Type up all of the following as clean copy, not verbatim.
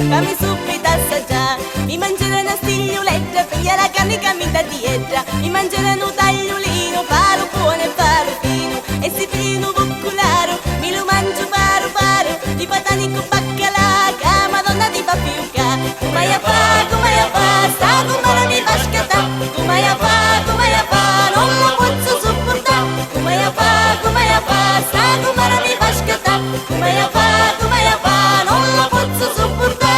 fammi subito assaggiare. Mi mangerò una stiglioletta, piglia la carne che mi dà dietro. Mi mangerò un tagliolino, paro buono e paro fino. E se prendo un buccolaro, mi lo mangio paro paro. Di patani con baccalà, che Madonna ti fa più ca. Come ya fa, sta come mi fa scattare. Come ya fa, non lo posso sopportare. Come ya fa, sta come mi fa scattare. Come ya fa, non lo posso sopportare.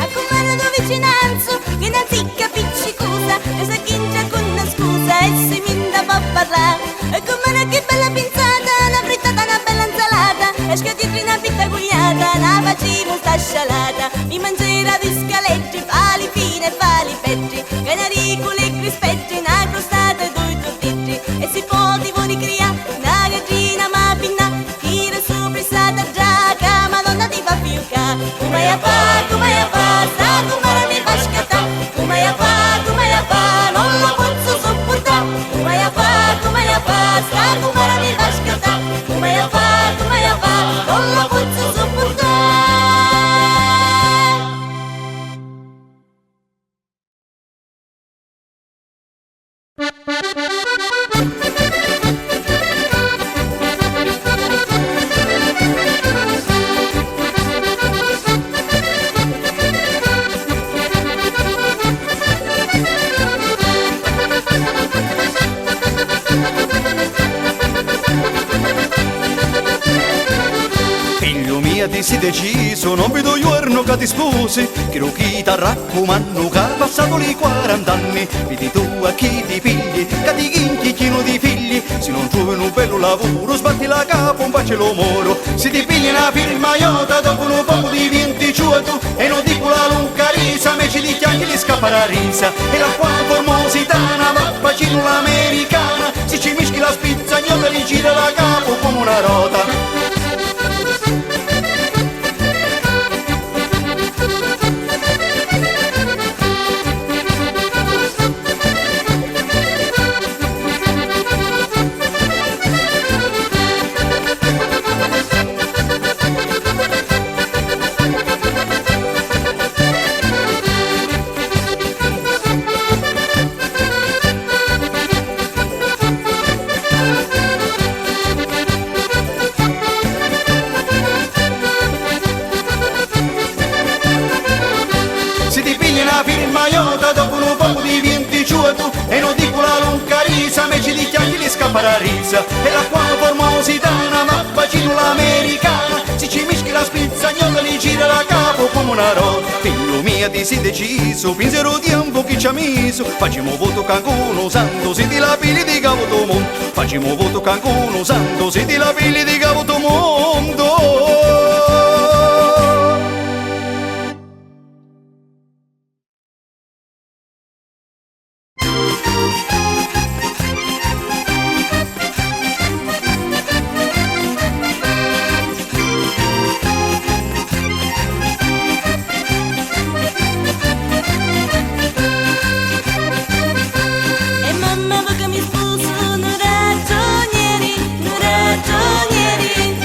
Accomando vicinanza, che non si capisce cosa, e se chingia con una scusa e se mi da fa parlare. E come che bella pinzata, una frittata, una bella insalata, e scatitri una fitta gugliata, una facevo sta scialata. Mi mangerà di scaletti, pali fine e pali petti, canaricoli e crispetti, una crostata e due tortetti. E si può di voi cria, una gallina ma pinna, tira sopra e stata già, che Madonna ti fa più ca. Come ya fa, sta come mi fa scattare. Come ya fa, non lo posso sopportare. Come ya fa, sta come mi fa scattare. Come ya fa, non lo posso sopportare. Figlio mio ti sei deciso, non vedo giorno che ti sposi, che lo chi ti raccomando che ha passato i 40 anni, vedi tu a chi ti pigli, che ti chinchi chino di figli, se non trovi un bello lavoro sbatti la capo un pace lo moro, se ti pigli una firma iota dopo un po' diventi ciuto, e non dico la lunga risa, me ci di chiacchi gli scappa la risa, e la qua formositana va bacino l'americana, se ci mischi la spizzagnola gli gira la capo come una rota. Una firma iota dopo un po' diventi ciuto, e non dico la lunga risa, me ci di chiacchi gli scappa la risa, e la qua formositana ma bacino l'americana, se ci mischi la spizzagnola gli gira la capo come una rota. Figlio mio ti sei deciso, pensiero di un po' chi ci ha messo, facciamo voto cancuno santo, se ti la pili di cavo tuo mondo, facciamo voto cancuno santo, se ti la pili di cavo tuo mondo. E mamma vuoi che mi sposo un ragionieri, un ragionieri.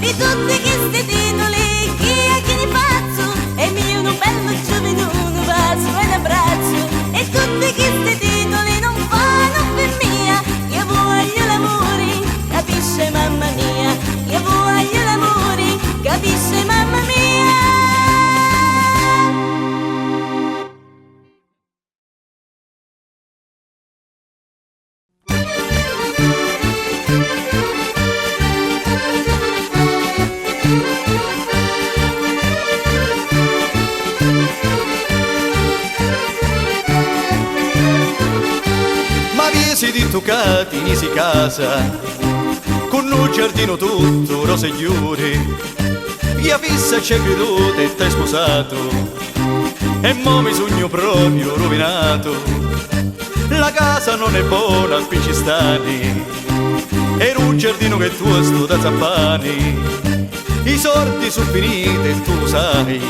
di tutti questi titoli, chi è che ne pazzo? E mio un bello giovane, un bacio e un abbraccio. E tutti questi titoli non fanno per mia, io voglio l'amore, capisce mamma mia, io voglio l'amore, capisce mamma mia. Si di toccati in si casa con un giardino tutto rose e chiuri, io fissa c'è creduto e t'hai sposato e mo mi sogno proprio rovinato. La casa non è buona qui ci stani, era un giardino che tu sto da zappani, i sordi sono finiti e tu lo sai,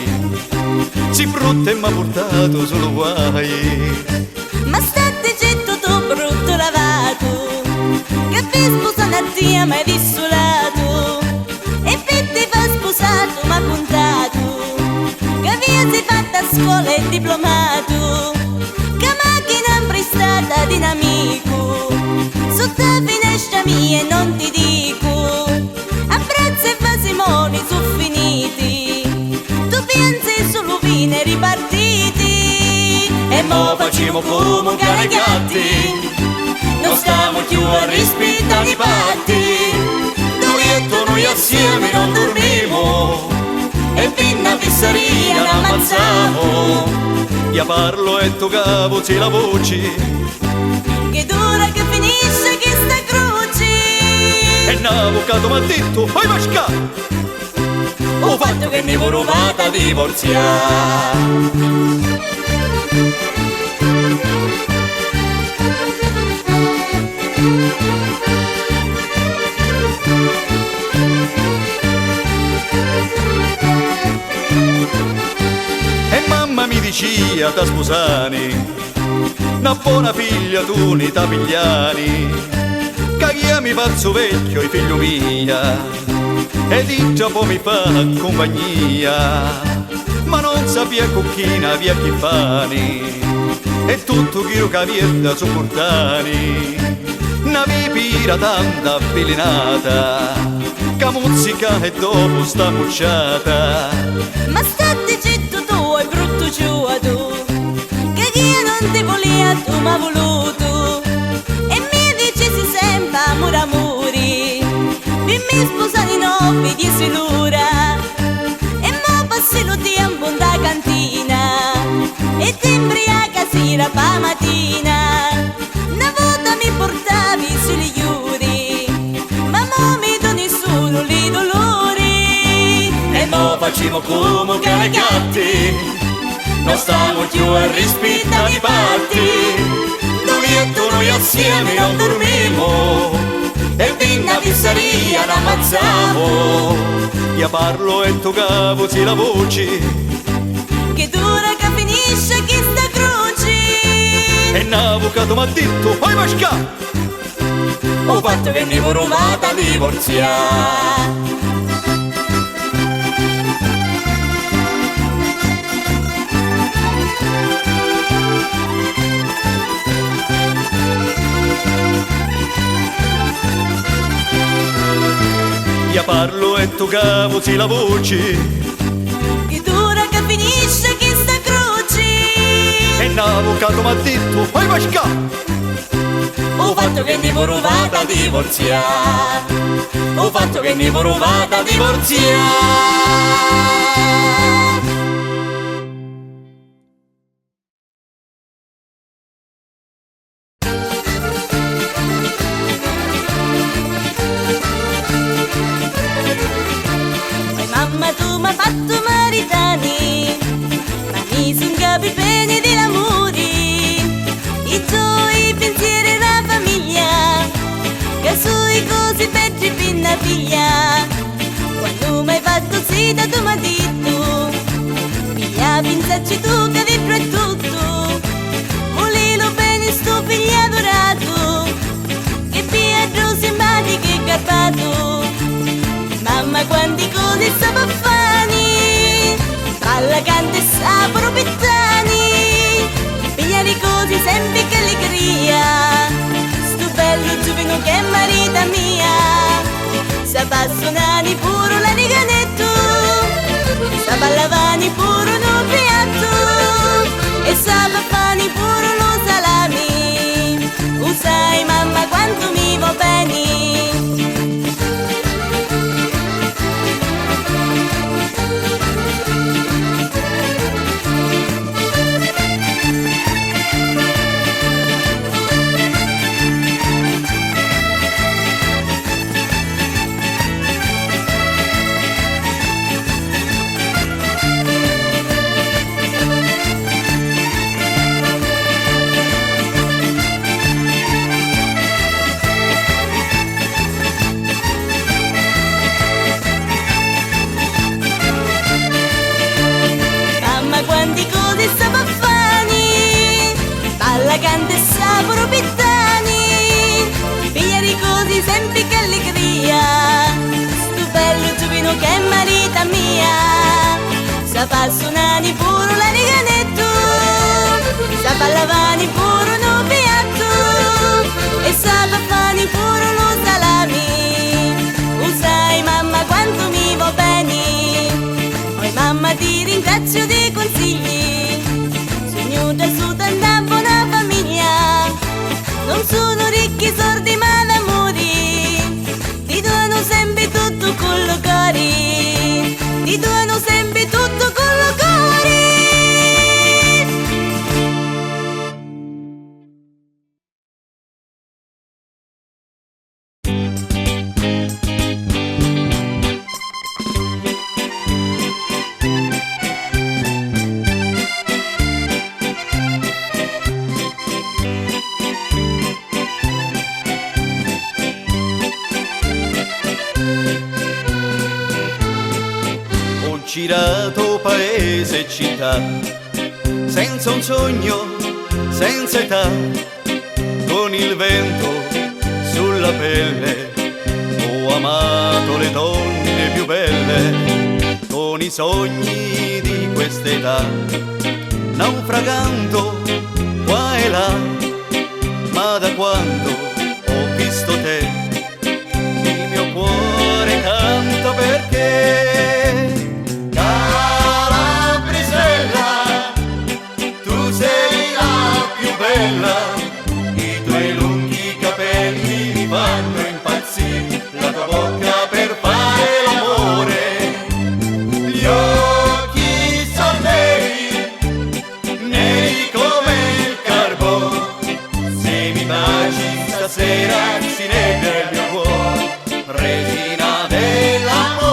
si brutto e m'ha portato solo guai. Ma state zitto tu brutto lavato, che vi sposa una zia mai dissolato, e che ti fa sposato ma contato, che via si fatta a scuola e diplomato, che macchina prestata di un amico, sotto la finestra mia e non ti dico, abbracci e vasimoni sono finiti, tu pensi solo fine ripartiti. E mo facciamo come cari gatti, non stiamo più a rispettare i patti, Dorietto noi assieme non dormiamo, e fino a pizzeria l'ammazziamo. Io parlo e tu cavo c'è la voce, che dura che finisce questa croce, e l'avvocato m'ha detto, vai vasca! ho fatto che mi volevo a divorziare. E mamma mi diceva da sposani, una buona figlia tu ne ta pigliani, che io mi faccio vecchio e figlio mia, e di già poi mi fa compagnia, ma non sapia cocchina via chi fani, e tutto chilo che vieta sopportani, una vipira tanta avvelenata, che muzzica e dopo sta mucciata. Ma state zitto tu e brutto giuato, che io non ti volia tu m'ha voluto, e mi dicesi sempre amore amori, mi sposare no mi dissi l'ora, e mo passi lo tempo da cantina, e ti imbriaca sera pa mattina, una volta mi portavi sugli iuri, ma mo mi doni solo i dolori. E mo facciamo come cari gatti, non stiamo più a rispettare i patti, Dorietto noi assieme non dormiamo, e fino a pizzeria l'ammazziamo. Io parlo e tu cavo c'è la voce, che dura che finisce questa croce, e l'avvocato m'ha detto, vai vasca! ho fatto che mi volevo a divorziare. Io parlo e tu cavo c'è la voce, che dura che finisce questa croce, e l'avvocato m'ha detto, vai vasca! ho fatto che mi volevo a divorziare, ho fatto che mi volevo a divorziare. Mamma tu m'hai fatto maritani, ma mi son capi bene dell'amore, i tuoi pensieri e la famiglia, che sui così peggio pinna figlia. Quando m'hai fatto sita tu m'hai detto, figlia pensaci tu che vi è tutto, volevo bene sto figlio adorato, che piedro simpatico e garbato. Mamma quanti cose sapeva fare, balla, canta e saporo pittani, piglia di cose sempre che allegria, sto bello giovane che è marita mia, sa suonare pure la riganetto, sa ballavani pure no piatto, e sa fare pure lo salami, sai mamma quanto mi va bene. Quanti cose sapeva fare, balla, canta e saporo pittani, piglia di cose sempre che allegria, sto bello giovane che è marita mia, sa suonare pure la riganetto, sa ballavani pure no piatto, e sa fare pure lo salami, sai mamma quanto mi va bene. Mamma ti ringrazio dei consigli, sogno da su tanta buona famiglia, non sono ricchi sordi ma d'amori, ti dono sempre tutto con lo cori, ti dono sempre tutto con lo cori. Girato paese e città, senza un sogno, senza età, con il vento sulla pelle, ho amato le donne più belle, con i sogni di quest'età, naufragando qua e là, ma da quando ho visto te, il mio cuore canta perché i tuoi lunghi capelli mi fanno impazzire, la tua bocca per fare l'amore, gli occhi son neri come il carbone, se mi baci stasera si nega il mio cuore, regina dell'amore.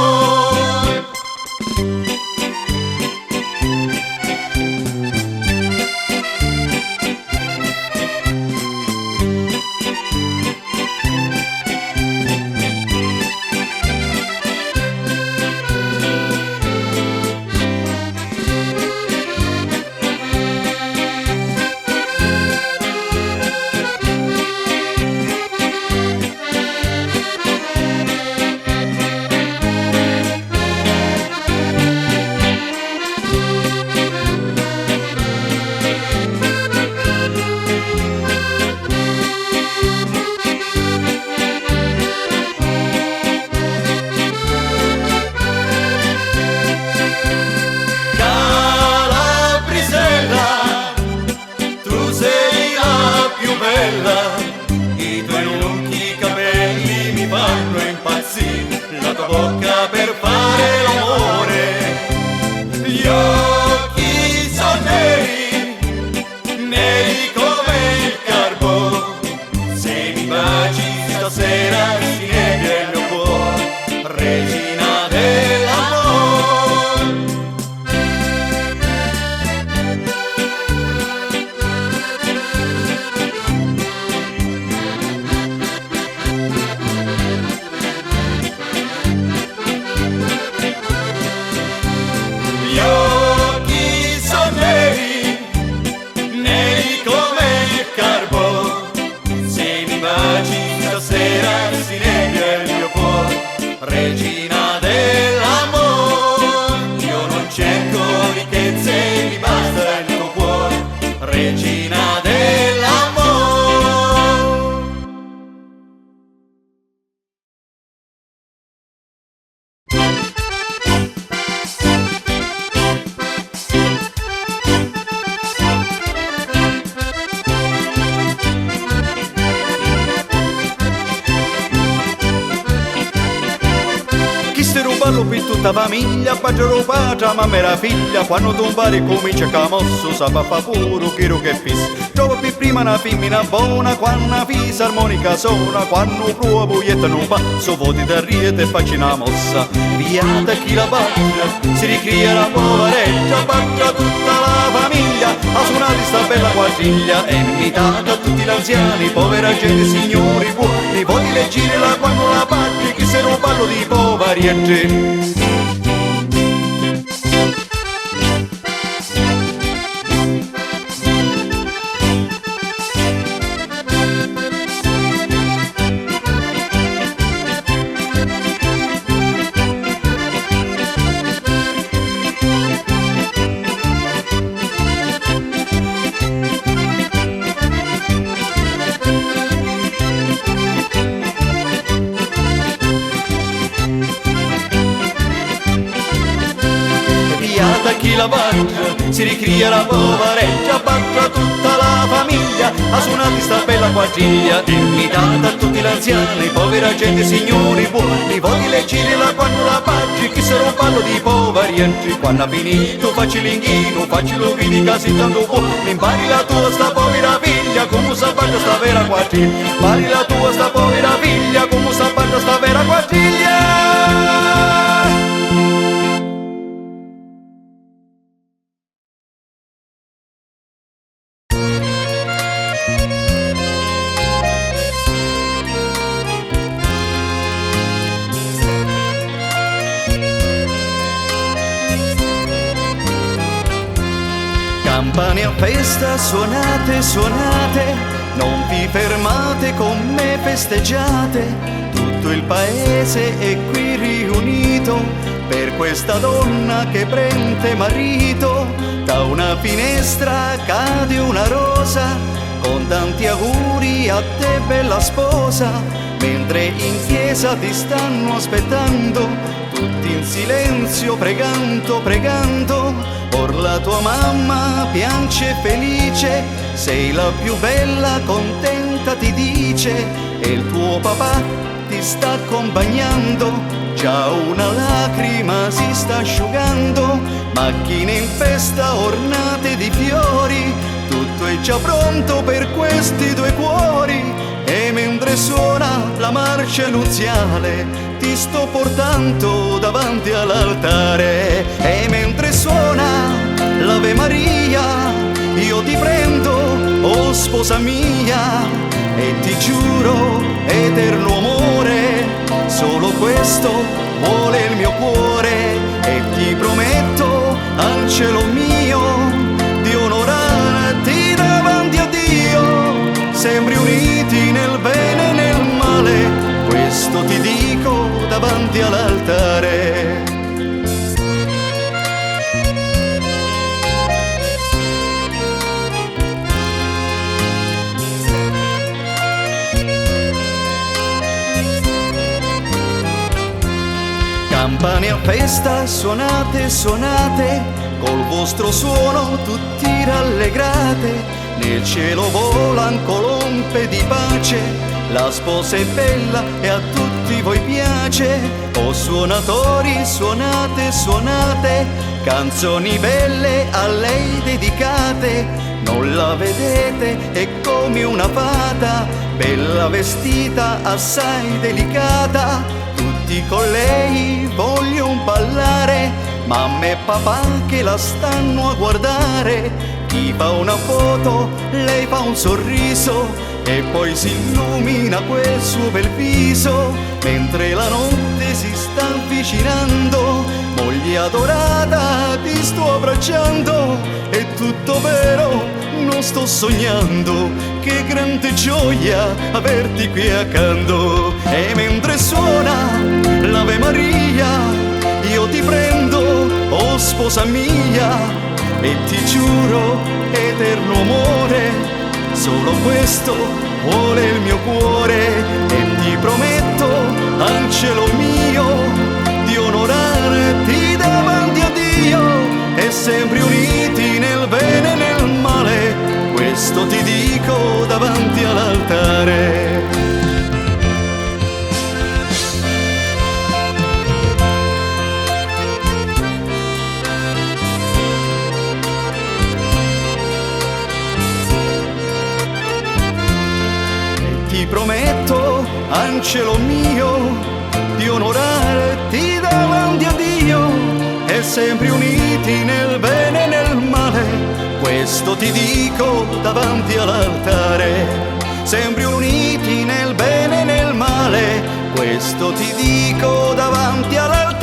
ballo per tutta famiglia, paggiaro patria, mamma era figlia, quando tu pare comincia camosso, sa papà puro, chiro che fis. Trova più prima una femmina buona, quando una fisa armonica suona, quando prova buietta non fa, so voti da riete e facci una mossa. Viata chi la batte, si ricria la povereggia, bacia tutta la famiglia, a suonare sta bella quadriglia, è invitata a tutti gli anziani, povera gente, signori buoni, voti leggere la quando la batte, chi se non parlo di poveriegge. Chi la bacia, si ricria la povereggia, bacia tutta la famiglia, a suonare sta bella quadriglia, invitata a tutti gli anziani, povera gente, signori buoni, voti leggere la quando la baci, chi se non parlo di poverieggi, quando ha finito facci l'inghino, facci lo vidi casi tanto buono, impari la tua sta povera figlia, come sa bacia sta vera quadriglia, impari la tua sta povera figlia, come sa bacia sta vera quadriglia. Campane a festa, suonate, suonate, non vi fermate con me, festeggiate, tutto il paese è qui riunito per questa donna che prende marito. Da una finestra cade una rosa, con tanti auguri a te bella sposa, mentre in chiesa ti stanno aspettando, tutti in silenzio pregando, pregando. Or la tua mamma piange felice, sei la più bella, contenta ti dice, e il tuo papà ti sta accompagnando, già una lacrima si sta asciugando, macchine in festa ornate di fiori, tutto è già pronto per questi due cuori. E mentre suona la marcia nuziale, ti sto portando davanti all'altare. E mentre suona l'Ave Maria, io ti prendo, oh sposa mia, e ti giuro eterno amore, solo questo vuole il mio cuore. E ti prometto, angelo mio, di onorarti davanti a Dio, sempre uniti nel bene e nel male, questo ti dico davanti all'altare. Campane a festa, suonate, suonate, col vostro suono tutti rallegrate, nel cielo volan colombe di pace, la sposa è bella e a tutti voi piace. Oh suonatori, suonate, suonate, canzoni belle a lei dedicate, non la vedete, è come una fata, bella vestita, assai delicata, tutti con lei vogliono ballare, mamma e papà che la stanno a guardare. Chi fa una foto, lei fa un sorriso e poi si illumina quel suo bel viso, mentre la notte si sta avvicinando. Moglie adorata, ti sto abbracciando, è tutto vero, non sto sognando, che grande gioia averti qui accanto. E mentre suona l'Ave Maria, io ti prendo, oh sposa mia, e ti giuro eterno amore, solo questo vuole il mio cuore. E ti prometto, angelo mio, di onorarti davanti a Dio, e sempre uniti nel bene e nel male, questo ti dico davanti all'altare. cielo mio, di onorarti davanti a Dio e sempre uniti nel bene e nel male. Questo ti dico davanti all'altare, sempre uniti nel bene e nel male. Questo ti dico davanti all'altare.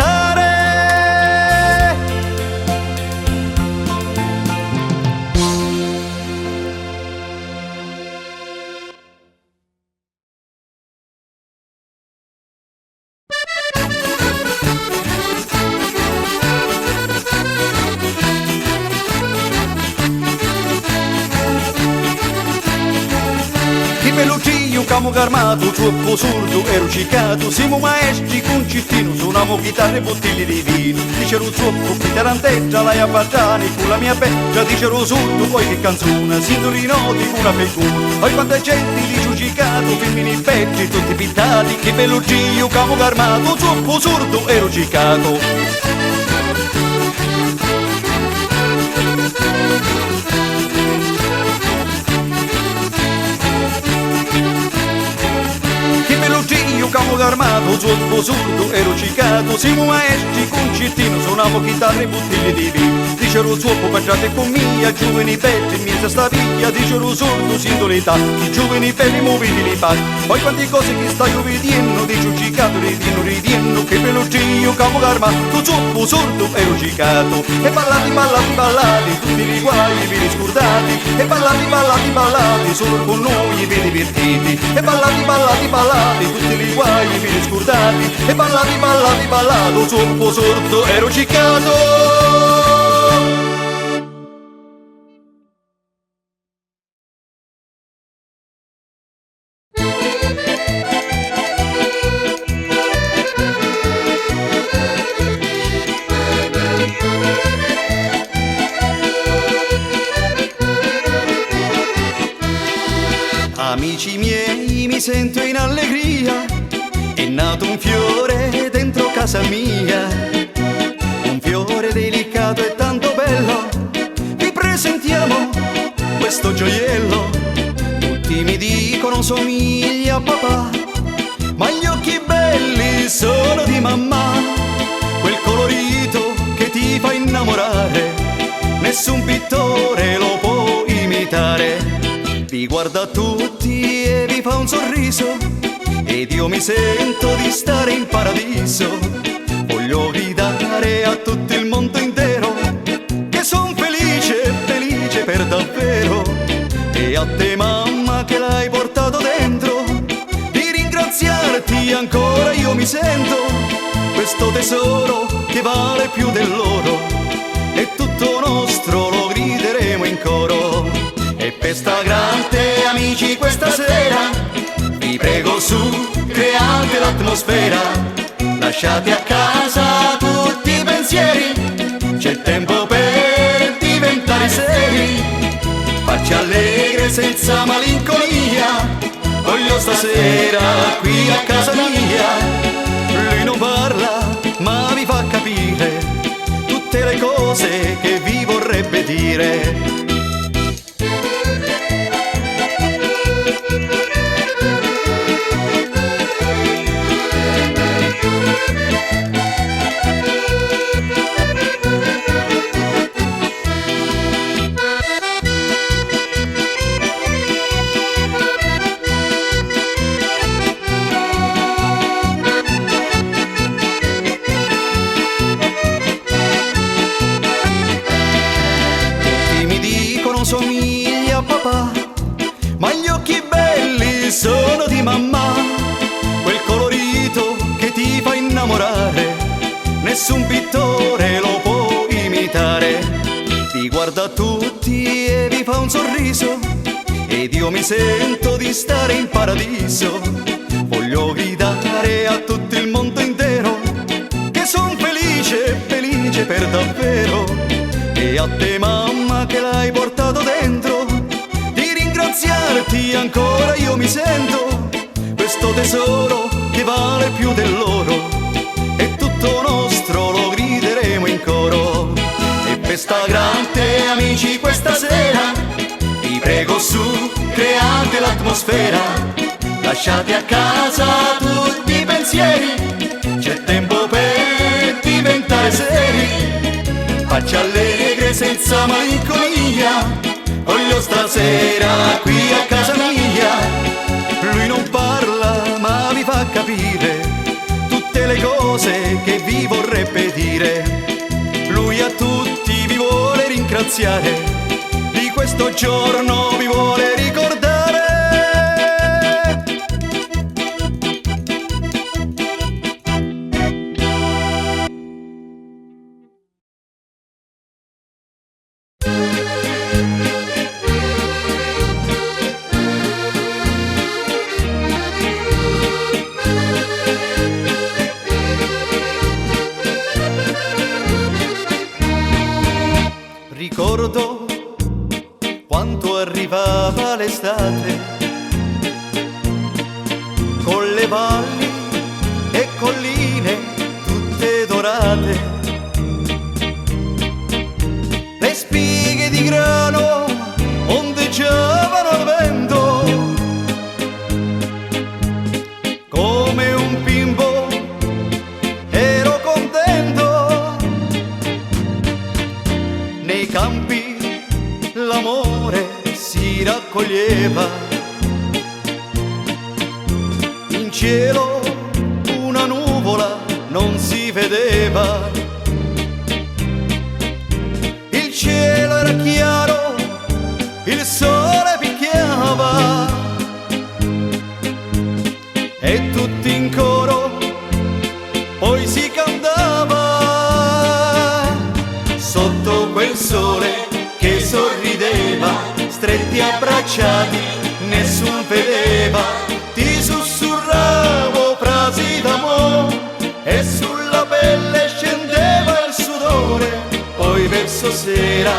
Velocio, camo armato, troppo sordo e rucicato. Siamo maestri concertino, suoniamo chitarre e bottiglie di vino. Dicero troppo, chi taranteggia, lai a Bargiani, con la mia beccia, dicero sordo, poi che canzone, sindoli noti, una peccuna. Poi quanta gente di giudicato, femmini belli, tutti pintati. Che velocio, camo armato, troppo sordo e rucicato. Camo armato, troppo sordo e rucicato. Siamo maestri concertino, suoniamo chitarre e bottiglie di vino. Dicero troppo, baciate con mia, giovani belli, in mezzo a sta via. Dicero sordo, sindolità, i giovani belli muoviti li pari. Poi quante cose che stai vedendo, di giudicato, ridiendo, che velocio, camo armato, troppo sordo e rucicato. E ballati, ballati, ballati, tutti li guai, vi riscordati. E ballati, ballati, ballati, solo con noi vi divertiti. E ballati, ballati, ballati, tutti li guai, vi riscordati. E ballati, ballati, ballato, troppo sordo e rucicato. Amici miei, mi sento in allegria, è nato un fiore dentro casa mia, un fiore delicato e tanto bello, vi presentiamo questo gioiello. Tutti mi dicono somiglia a papà, ma gli occhi belli sono di mamma, quel colorito che ti fa innamorare, nessun pittore lo può imitare. Vi guarda tutti e vi fa un sorriso, ed io mi sento di stare in paradiso. Voglio gridare a tutto il mondo intero che son felice, felice per davvero. E a te mamma che l'hai portato dentro, di ringraziarti ancora io mi sento. Questo tesoro che vale più dell'oro è tutto nostro, lo grideremo in coro. E per sta grande amici questa sera, vi prego su, create l'atmosfera, lasciate a casa tutti i pensieri, c'è tempo per diventare seri, faccia allegre senza malinconia, voglio stasera qui a casa mia. Lui non parla ma vi fa capire tutte le cose che vi vorrebbe dire. Somiglia a papà, ma gli occhi belli sono di mamma, quel colorito che ti fa innamorare, nessun pittore lo può imitare. Vi guarda tutti e vi fa un sorriso, ed io mi sento di stare in paradiso. Voglio gridare a tutto il mondo intero che son felice, felice per davvero. E a te mamma che l'hai portato dentro, di ringraziarti ancora io mi sento. Questo tesoro che vale più dell'oro è tutto nostro, lo grideremo in coro. E per sta grande amici questa sera, vi prego su, create l'atmosfera, lasciate a casa tutti i pensieri, c'è tempo per diventare seri, faccia allegre senza malinconia, voglio stasera qui a casa mia. Lui non parla ma vi fa capire tutte le cose che vi vorrebbe dire. Lui a tutti vi vuole ringraziare, di questo giorno vi vuole ricordare. Ricordo quando arrivava l'estate, con le valli e colline tutte dorate, le spighe di grano ondeggiavano al vento, come un bimbo ero contento. Nei campi l'amore si raccoglieva, in cielo una nuvola non si vedeva, il cielo era chiaro, il sole picchiava e tutti in coro poi si cantava. Sotto quel sole che sorrideva, stretti abbracciati, nessun vedeva, ti sussurravo frasi d'amore e sulla pelle scendeva il sudore. Poi verso sera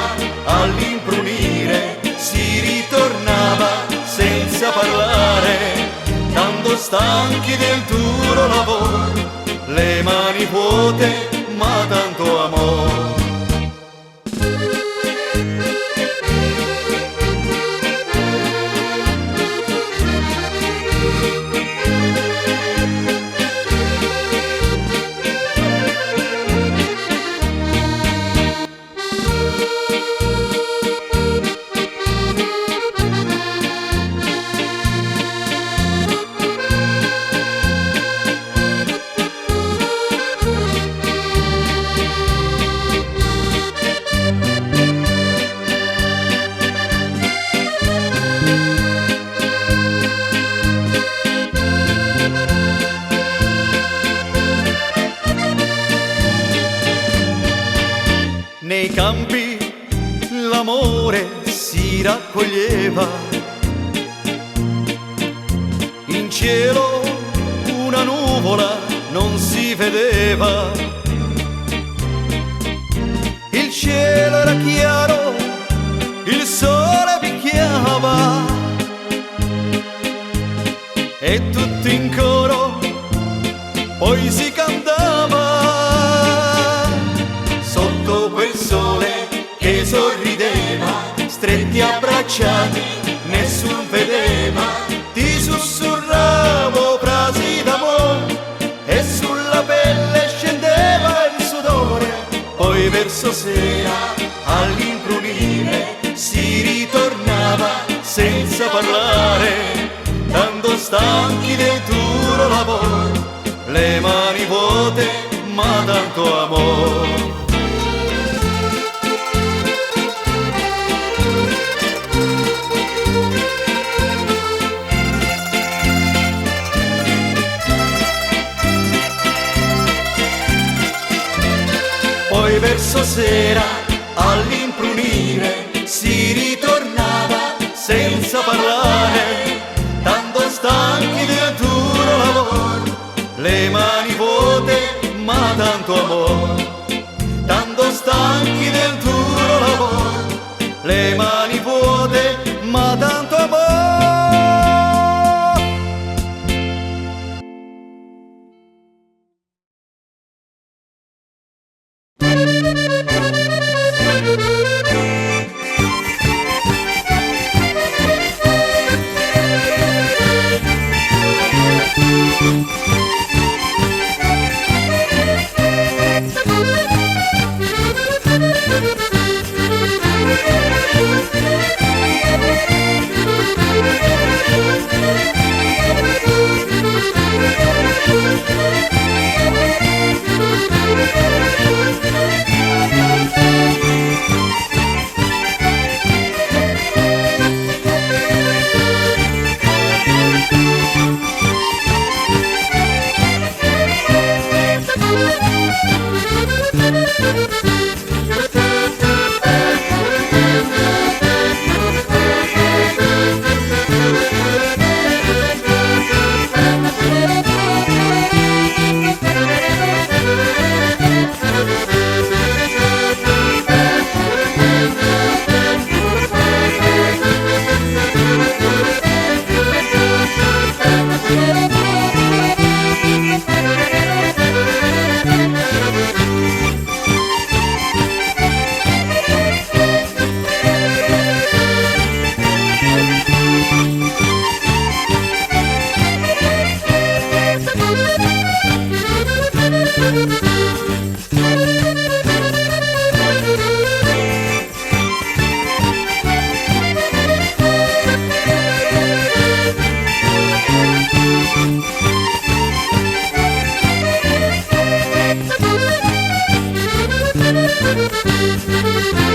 all'imbrunire si ritornava senza parlare, tanto stanchi del duro lavoro, le mani vuote ma tanto amore. Nei campi l'amore si raccoglieva, in cielo una nuvola non si vedeva, il cielo era chiaro, il sole picchiava e tutti in coro poi si cantava. Sotto quel sole che sorrideva, stretti abbracciati, nessun vedeva, ti sussurravo frasi d'amore e sulla pelle scendeva il sudore. Poi verso sera all'imbrunire si ritornava senza parlare, tanto stanchi del duro lavoro, le mani vuote ma tanto amore. Poi verso sera all'imbrunire si ritornava senza parlare, tanto stanchi del duro lavoro, le mani vuote ma tanto amore, tanto stanchi del duro lavoro, le mani vuote ma tanto amore. Thank you.